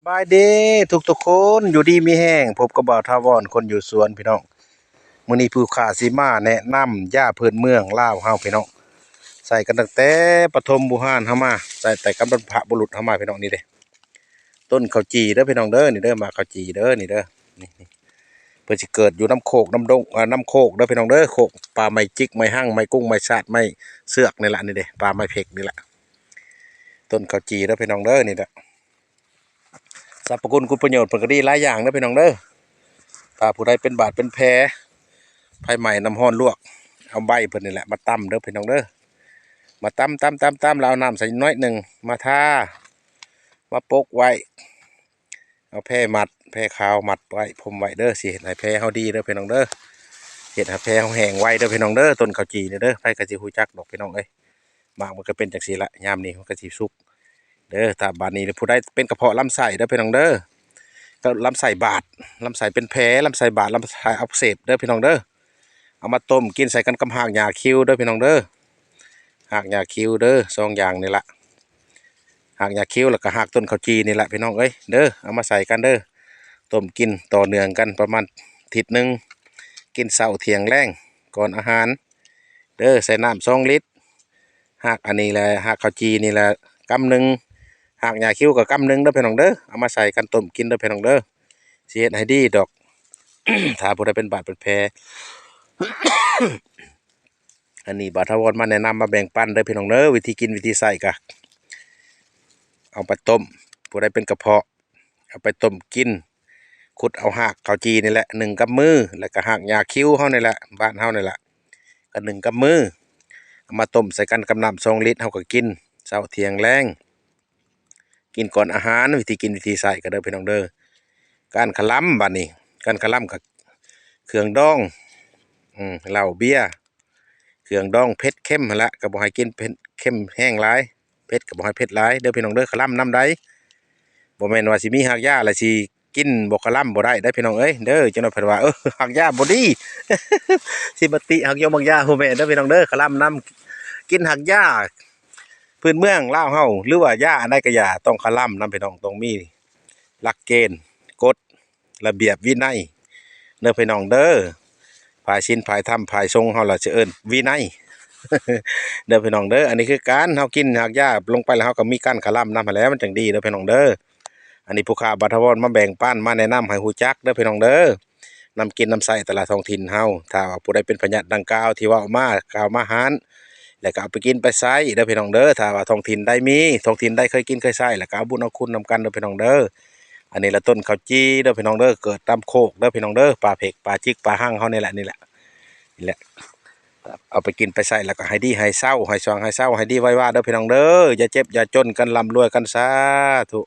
บายเด้ทุกคนอยู่ดีมีแห้งพบกับบ่าวทาวรคนอยู่สวนพี่น้องมื้อนี้ผู้ข่าสิมาแนะนำยาพื้นเมืองลาวเฮาพี่น้องใส่กันตั้งแต่ปฐมบุหารเฮามาใส่แต่กับบรรพบุรุษเฮามาพี่น้องนี่เด้ต้นข้าวจีเด้อพี่น้องเด้อนี่เด้อมาข้าวจีเด้อนี่เด้อนี่เพิ่นสิเกิดอยู่น้ำโคกน้ำดงน้ำโคกเด้อพี่น้องเด้อโคกปลาไม้จิกไม้หั่งไม้กุ้งไม้ชาดไม้เสือกนี่แหละนี่เด้ปลาไม้เผ็กนี่แหละต้นข้าวจีเด้อพี่น้องเด้อนี่แหละสรรพคุณคุณประโยชน์เพิ่นก็ดีหลายอย่างเด้อพี่น้องเด้อถ้าผู้ใดเป็นบาดเป็นแผลไผไหม้น้ำร้อนลวกเอาใบเพิ่นนี่แหละมาตำเด้อพี่น้องเด้อมาตำแล้วเอาน้ำใส่น้อยหนึ่งมาทามาปกไว้เอาแพร่มัดแพร่ขาวมัดไว้พรมไว้เด้อสิเฮ็ดให้แผลเฮาดีเด้อพี่น้องเด้อเฮ็ดให้แผลเฮาแห้งไวเด้อพี่น้องเด้อต้นข้าวจีนี่เด้อไผก็สิฮู้จักดอกพี่น้องเอ้ยมากมันก็เป็นจังซี่ละยามนี้มันก็สิสุกเด้อถ้าบาดนี้ผู้ใดเป็นกระเพาะลำไส้เด้อพี่น้องเด้อก็ลำไส้บาดลำไส้เป็นแผลลำไส้บาดลำไส้อักเสบเด้อพี่น้องเด้อเอามาต้มกินใส่กันกับหากหญ้าคิ้วเด้อพี่น้องเด้อหากหญ้าคิ้วเด้อสองอย่างนี่ละหากหญ้าคิ้วแล้วก็หากต้นข้าวจีนี่แหละพี่น้องเอ้ยเด้อเอามาใส่กันเด้อต้มกินต่อเนื่องกันประมาณอาทิตย์หนึ่งกินเช้าเที่ยงแลงก่อนอาหารเด้อใส่น้ำ2 ลิตรหากอันนี้แหละหากข้าวจีนี่แหละกำหนึ่งหากหญ้าคิ้วก็กำหนึ่งเด้อพี่น้องเด้อเอามาใส่กันต้มกินเด้อพี่น้องเด้อสิเฮ็ดให้ดีดอก ถ้าผู้ใดเป็นบาดเป็นแผล อันนี้บาทาวรมาแนะนำมาแบ่งปันเด้อพี่น้องเด้อวิธีกินวิธีใส่กะเอาไปต้มผู้ใดเป็นกระเพาะเอาไปต้มกินขุดเอาหากข้าวจีนี่แหละ1 กำมือแล้วก็หากหญ้าคิ้วเฮานี่แหละบ้านเฮานี่แหละก็1 กำมือเอามาต้มใส่กันกับน้ำ2 ลิตรเฮาก็กินเช้าเที่ยงแลงกินก่อนอาหารวิธีกินวิธีใส่ก็เด้อพี่น้องเด้อการขะลำบัดนี้การขะลำกับเครื่องดองเหล้าเบียร์เครื่องดองเผ็ดเข้มหั่นละก็บ่ให้กินเผ็ดเข้มแห้งหลายเผ็ดก็บ่ให้เผ็ดหลายเด้อพี่น้องเด้อขะลำน้ำใดบ่แม่นว่าสิมีหากหญ้าแล้วสิกินบ่ขะลำบ่ได้เด้อพี่น้องเอ้ยเด้อจังได๋เพิ่นว่าหากหญ้าบ่ดี สิมาติหากหยงหากหญ้าบ่แม่นเด้อพี่น้องเด้อขะลำน้ำกินหากหญ้าพื้นเมืองลาวเฮาหรือว่าหญ้าอันใดก็หญ้าต้องขะลำนำพี่น้องต้องมีหลักเกณฑ์กฎระเบียบวินัยเด้อพี่น้องเด้อภายศีลภายธรรมภายทรงเฮาล่ะสิเอิ้นวินัย เด้อพี่น้องเด้ออันนี้คือการเฮากินหากหญ้าลงไปแล้วเฮาก็มีการขะลำนำหั้นแหล้วมันจังดีเด้อพี่น้องเด้ออันนี้ผู้ค้าบรรทวรมาแบ่งปันมาแนะนำให้ฮู้จักเด้อพี่น้องเด้อนำกินนำใช้แต่ละท้องถิ่นเฮาถ้าว่าผู้ใดเป็นพยาธิดังกล่าวที่เว้ามากล่าวมาหารแล้วก็เอาไปกินไปใช้เด้อพี่น้องเด้อถ้าว่าท้องถิ่นใดมีท้องถิ่นใดเคยกินเคยใช้แล้วก็เอาบุญเอาคุณนำกันเด้อพี่น้องเด้ออันนี้ละต้นข้าวจีเด้อพี่น้องเด้อเกิดตามโคกเด้อพี่น้องเด้อปลาเผ็กปลาจิกปลาหั่งเฮานี่แหละนี่แหละเอาไปกินไปใส่แล้วก็ให้ดีให้เศร้าให้สว่างให้เศร้าให้ดีไว้ว่าเด้อพี่น้องเด้ออย่าเจ็บอย่าจนกันร่ำรวยกันสาธุ